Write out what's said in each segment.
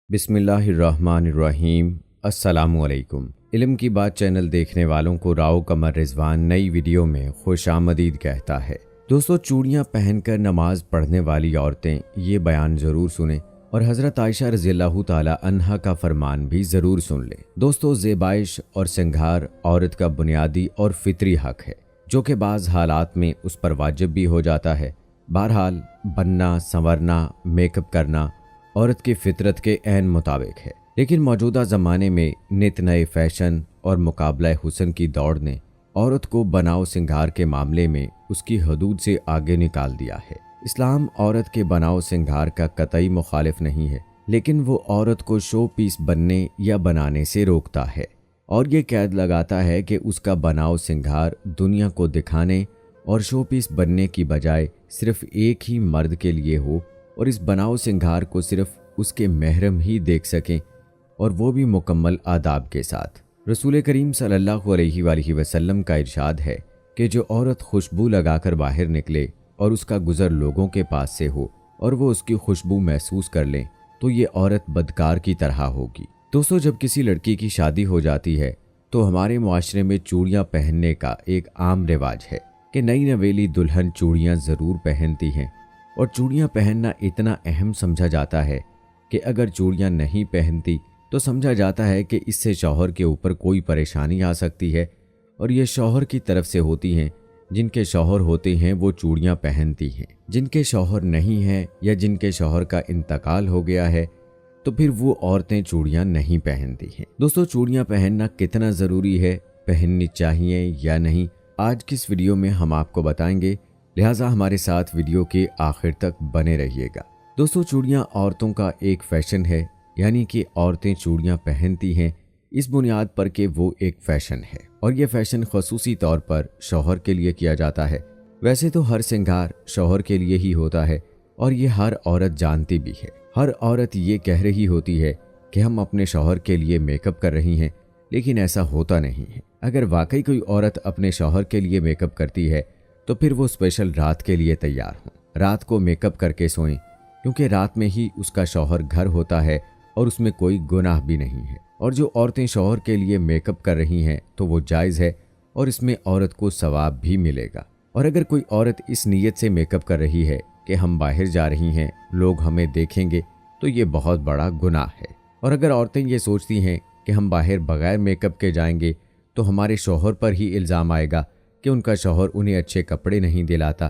بسم اللہ الرحمن الرحیم۔ السلام علیکم۔ علم کی بات چینل دیکھنے والوں کو راؤ قمر رضوان نئی ویڈیو میں خوش آمدید کہتا ہے۔ دوستو، چوڑیاں پہن کر نماز پڑھنے والی عورتیں یہ بیان ضرور سنیں اور حضرت عائشہ رضی اللہ تعالی عنہا کا فرمان بھی ضرور سن لیں۔ دوستو، زیبائش اور سنگھار عورت کا بنیادی اور فطری حق ہے، جو کہ بعض حالات میں اس پر واجب بھی ہو جاتا ہے۔ بہرحال بننا، سنورنا، میک اپ کرنا عورت کی فطرت کے عین مطابق ہے، لیکن موجودہ زمانے میں نت نئے فیشن اور مقابلہ حسن کی دوڑ نے عورت کو بناؤ سنگھار کے معاملے میں اس کی حدود سے آگے نکال دیا ہے۔ اسلام عورت کے بناؤ سنگھار کا قطعی مخالف نہیں ہے، لیکن وہ عورت کو شو پیس بننے یا بنانے سے روکتا ہے اور یہ قید لگاتا ہے کہ اس کا بناؤ سنگھار دنیا کو دکھانے اور شو پیس بننے کی بجائے صرف ایک ہی مرد کے لیے ہو، اور اس بناؤ سنگھار کو صرف اس کے محرم ہی دیکھ سکیں، اور وہ بھی مکمل آداب کے ساتھ۔ رسول کریم صلی اللہ علیہ وآلہ وسلم کا ارشاد ہے کہ جو عورت خوشبو لگا کر باہر نکلے اور اس کا گزر لوگوں کے پاس سے ہو اور وہ اس کی خوشبو محسوس کر لیں تو یہ عورت بدکار کی طرح ہوگی۔ دوستو، جب کسی لڑکی کی شادی ہو جاتی ہے تو ہمارے معاشرے میں چوڑیاں پہننے کا ایک عام رواج ہے کہ نئی نویلی دلہن چوڑیاں ضرور پہنتی ہیں، اور چوڑیاں پہننا اتنا اہم سمجھا جاتا ہے کہ اگر چوڑیاں نہیں پہنتی تو سمجھا جاتا ہے کہ اس سے شوہر کے اوپر کوئی پریشانی آ سکتی ہے، اور یہ شوہر کی طرف سے ہوتی ہیں۔ جن کے شوہر ہوتے ہیں وہ چوڑیاں پہنتی ہیں، جن کے شوہر نہیں ہیں یا جن کے شوہر کا انتقال ہو گیا ہے تو پھر وہ عورتیں چوڑیاں نہیں پہنتی ہیں۔ دوستو، چوڑیاں پہننا کتنا ضروری ہے، پہننی چاہیے یا نہیں، آج کی اس ویڈیو میں ہم آپ کو بتائیں گے، لہٰذا ہمارے ساتھ ویڈیو کے آخر تک بنے رہیے گا۔ دوستو، چوڑیاں عورتوں کا ایک فیشن ہے، یعنی کہ عورتیں چوڑیاں پہنتی ہیں اس بنیاد پر کہ وہ ایک فیشن ہے، اور یہ فیشن خصوصی طور پر شوہر کے لیے کیا جاتا ہے۔ ویسے تو ہر سنگھار شوہر کے لیے ہی ہوتا ہے، اور یہ ہر عورت جانتی بھی ہے۔ ہر عورت یہ کہہ رہی ہوتی ہے کہ ہم اپنے شوہر کے لیے میک اپ کر رہی ہیں، لیکن ایسا ہوتا نہیں ہے۔ اگر واقعی کوئی عورت اپنے شوہر کے لیے میک اپ کرتی ہے تو پھر وہ اسپیشل رات کے لیے تیار ہوں، رات کو میک اپ کر کے سوئیں، کیونکہ رات میں ہی اس کا شوہر گھر ہوتا ہے اور اس میں کوئی گناہ بھی نہیں ہے۔ اور جو عورتیں شوہر کے لیے میک اپ کر رہی ہیں تو وہ جائز ہے، اور اس میں عورت کو ثواب بھی ملے گا۔ اور اگر کوئی عورت اس نیت سے میک اپ کر رہی ہے کہ ہم باہر جا رہی ہیں، لوگ ہمیں دیکھیں گے، تو یہ بہت بڑا گناہ ہے۔ اور اگر عورتیں یہ سوچتی ہیں کہ ہم باہر بغیر میک اپ کے جائیں گے تو ہمارے شوہر پر ہی الزام آئے گا کہ ان کا شوہر انہیں اچھے کپڑے نہیں دلاتا،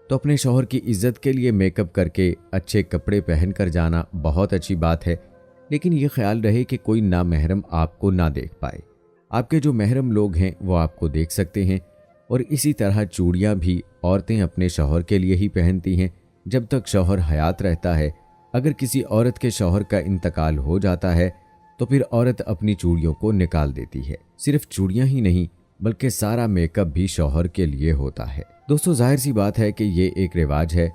تو اپنے شوہر کی عزت کے لیے میک اپ کر کے اچھے کپڑے پہن کر جانا بہت اچھی بات ہے، لیکن یہ خیال رہے کہ کوئی نامحرم آپ کو نہ دیکھ پائے۔ آپ کے جو محرم لوگ ہیں وہ آپ کو دیکھ سکتے ہیں۔ اور اسی طرح چوڑیاں بھی عورتیں اپنے شوہر کے لیے ہی پہنتی ہیں جب تک شوہر حیات رہتا ہے۔ اگر کسی عورت کے شوہر کا انتقال ہو جاتا ہے تو پھر عورت اپنی چوڑیوں کو نکال دیتی ہے۔ صرف چوڑیاں ہی نہیں بلکہ سارا میک اپ بھی شوہر کے لیے ہوتا ہے۔ دوستو، ظاہر سی بات ہے کہ یہ ایک رواج ہے،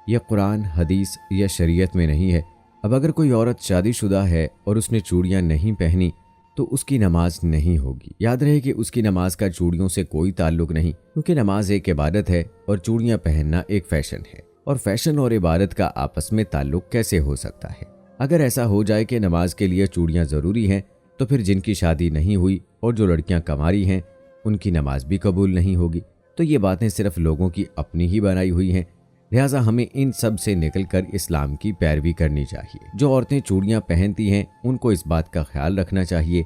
یہ قرآن، حدیث یا شریعت میں نہیں ہے۔ اب اگر کوئی عورت شادی شدہ ہے اور اس نے چوڑیاں نہیں پہنی تو اس کی نماز نہیں ہوگی۔ یاد رہے کہ اس کی نماز کا چوڑیوں سے کوئی تعلق نہیں، کیونکہ نماز ایک عبادت ہے اور چوڑیاں پہننا ایک فیشن ہے، اور فیشن اور عبادت کا آپس میں تعلق کیسے ہو سکتا ہے؟ اگر ایسا ہو جائے کہ نماز کے لیے چوڑیاں ضروری ہیں تو پھر جن کی شادی نہیں ہوئی اور جو لڑکیاں کنواری ہیں ان کی نماز بھی قبول نہیں ہوگی۔ تو یہ باتیں صرف لوگوں کی اپنی ہی بنائی ہوئی ہیں، لہٰذا ہمیں ان سب سے نکل کر اسلام کی پیروی کرنی چاہیے۔ جو عورتیں چوڑیاں پہنتی ہیں ان کو اس بات کا خیال رکھنا چاہیے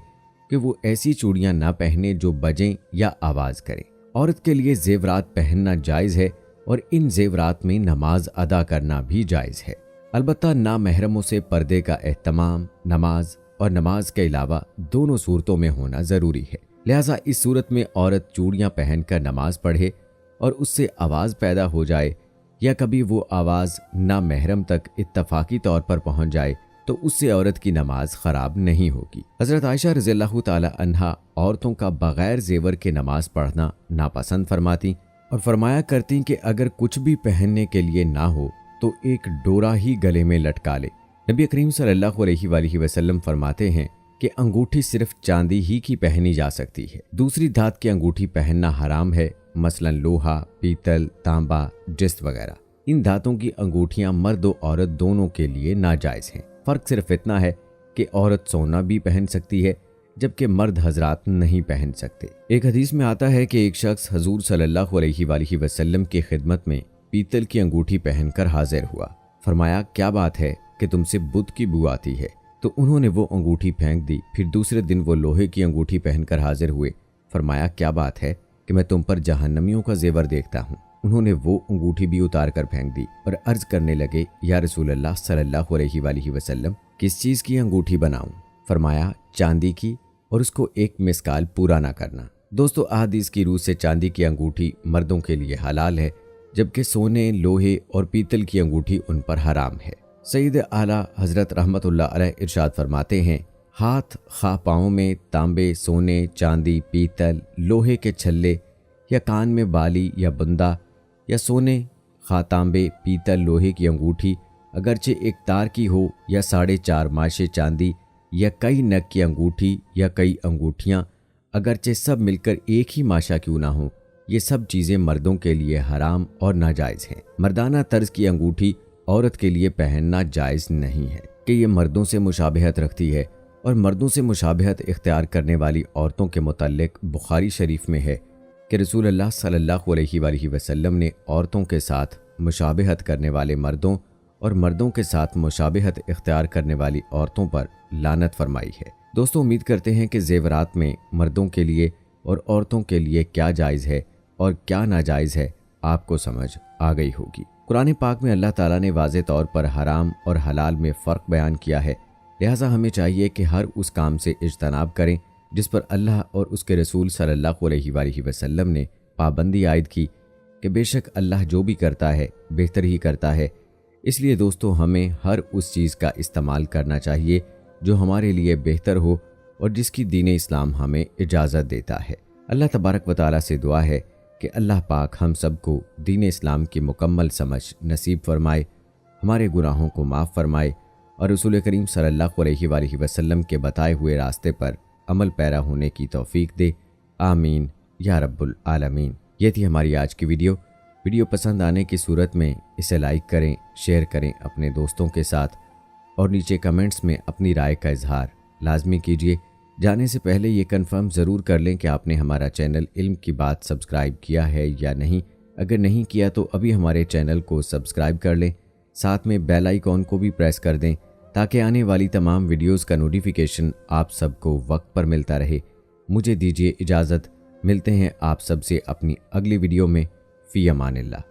کہ وہ ایسی چوڑیاں نہ پہنیں جو بجیں یا آواز کریں۔ عورت کے لیے زیورات پہننا جائز ہے، اور ان زیورات میں نماز ادا کرنا بھی جائز ہے، البتہ نامحرموں سے پردے کا اہتمام نماز اور نماز کے علاوہ دونوں صورتوں میں ہونا ضروری ہے۔ لہٰذا اس صورت میں عورت چوڑیاں پہن کر نماز پڑھے اور اس سے آواز پیدا ہو جائے، یا کبھی وہ آواز نامحرم تک اتفاقی طور پر پہنچ جائے تو اس سے عورت کی نماز خراب نہیں ہوگی۔ حضرت عائشہ رضی اللہ تعالی عنہا عورتوں کا بغیر زیور کے نماز پڑھنا ناپسند فرماتی اور فرمایا کرتی کہ اگر کچھ بھی پہننے کے لیے نہ ہو تو ایک ڈورا ہی گلے میں لٹکا لے۔ نبی کریم صلی اللہ علیہ وآلہ وسلم فرماتے ہیں کہ انگوٹھی صرف چاندی ہی کی پہنی جا سکتی ہے، دوسری دھات کی انگوٹھی پہننا حرام ہے، مثلا لوہا، پیتل، تانبا، ڈسٹ وغیرہ۔ ان دھاتوں کی انگوٹھیاں مرد و عورت دونوں کے لیے ناجائز ہیں۔ فرق صرف اتنا ہے کہ عورت سونا بھی پہن سکتی ہے جبکہ مرد حضرات نہیں پہن سکتے۔ ایک حدیث میں آتا ہے کہ ایک شخص حضور صلی اللہ علیہ وآلہ وسلم کی خدمت میں پیتل کی انگوٹھی پہن کر حاضر ہوا۔ فرمایا کیا بات ہے کہ تم سے بت کی بو آتی ہے؟ تو انہوں نے وہ انگوٹھی پھینک دی۔ پھر دوسرے دن وہ لوہے کی انگوٹھی پہن کر حاضر ہوئے۔ فرمایا کیا بات ہے کہ میں تم پر جہنمیوں کا زیور دیکھتا ہوں؟ انہوں نے وہ انگوٹھی بھی اتار کر پھینک دی اور عرض کرنے لگے یا رسول اللہ صلی اللہ علیہ وآلہ وسلم کس چیز کی انگوٹھی بناؤں؟ فرمایا چاندی کی، اور اس کو ایک مسکال پورا نہ کرنا۔ دوستو احادیث کی روح سے چاندی کی انگوٹھی مردوں کے لیے حلال ہے جبکہ سونے، لوہے اور پیتل کی انگوٹھی ان پر حرام ہے۔ سید اعلیٰ حضرت رحمت اللہ علیہ ارشاد فرماتے ہیں ہاتھ خواہ پاؤں میں تانبے، سونے، چاندی، پیتل، لوہے کے چھلے یا کان میں بالی یا بندہ یا سونے خواہ تانبے، پیتل، لوہے کی انگوٹھی اگرچہ ایک تار کی ہو یا 4.5 ماشے چاندی یا کئی نگ کی انگوٹھی یا کئی انگوٹھیاں اگرچہ سب مل کر ایک ہی ماشا کیوں نہ ہوں، یہ سب چیزیں مردوں کے لیے حرام اور ناجائز ہیں۔ مردانہ طرز کی انگوٹھی عورت کے لیے پہننا جائز نہیں ہے کہ یہ مردوں سے مشابہت رکھتی ہے، اور مردوں سے مشابہت اختیار کرنے والی عورتوں کے متعلق بخاری شریف میں ہے کہ رسول اللہ صلی اللہ علیہ وآلہ وسلم نے عورتوں کے ساتھ مشابہت کرنے والے مردوں اور مردوں کے ساتھ مشابہت اختیار کرنے والی عورتوں پر لعنت فرمائی ہے۔ دوستو امید کرتے ہیں کہ زیورات میں مردوں کے لیے اور عورتوں کے لیے کیا جائز ہے اور کیا ناجائز ہے آپ کو سمجھ آ گئی ہوگی۔ قرآن پاک میں اللہ تعالیٰ نے واضح طور پر حرام اور حلال میں فرق بیان کیا ہے، لہٰذا ہمیں چاہیے کہ ہر اس کام سے اجتناب کریں جس پر اللہ اور اس کے رسول صلی اللہ علیہ وآلہ وسلم نے پابندی عائد کی کہ بے شک اللہ جو بھی کرتا ہے بہتر ہی کرتا ہے۔ اس لیے دوستو ہمیں ہر اس چیز کا استعمال کرنا چاہیے جو ہمارے لیے بہتر ہو اور جس کی دین اسلام ہمیں اجازت دیتا ہے۔ اللہ تبارک و تعالیٰ سے دعا ہے کہ اللہ پاک ہم سب کو دین اسلام کی مکمل سمجھ نصیب فرمائے، ہمارے گناہوں کو معاف فرمائے اور رسول کریم صلی اللہ علیہ وآلہ وسلم کے بتائے ہوئے راستے پر عمل پیرا ہونے کی توفیق دے، آمین یا رب العالمین۔ یہ تھی ہماری آج کی ویڈیو پسند آنے کی صورت میں اسے لائک کریں، شیئر کریں اپنے دوستوں کے ساتھ، اور نیچے کمنٹس میں اپنی رائے کا اظہار لازمی کیجیے۔ جانے سے پہلے یہ کنفرم ضرور کر لیں کہ آپ نے ہمارا چینل علم کی بات سبسکرائب کیا ہے یا نہیں۔ اگر نہیں کیا تو ابھی ہمارے چینل کو سبسکرائب کر لیں، ساتھ میں بیل آئیکن کو بھی پریس کر دیں تاکہ آنے والی تمام ویڈیوز کا نوٹیفیکیشن آپ سب کو وقت پر ملتا رہے۔ مجھے دیجیے اجازت، ملتے ہیں آپ سب سے اپنی اگلی ویڈیو میں۔ فی امان اللہ۔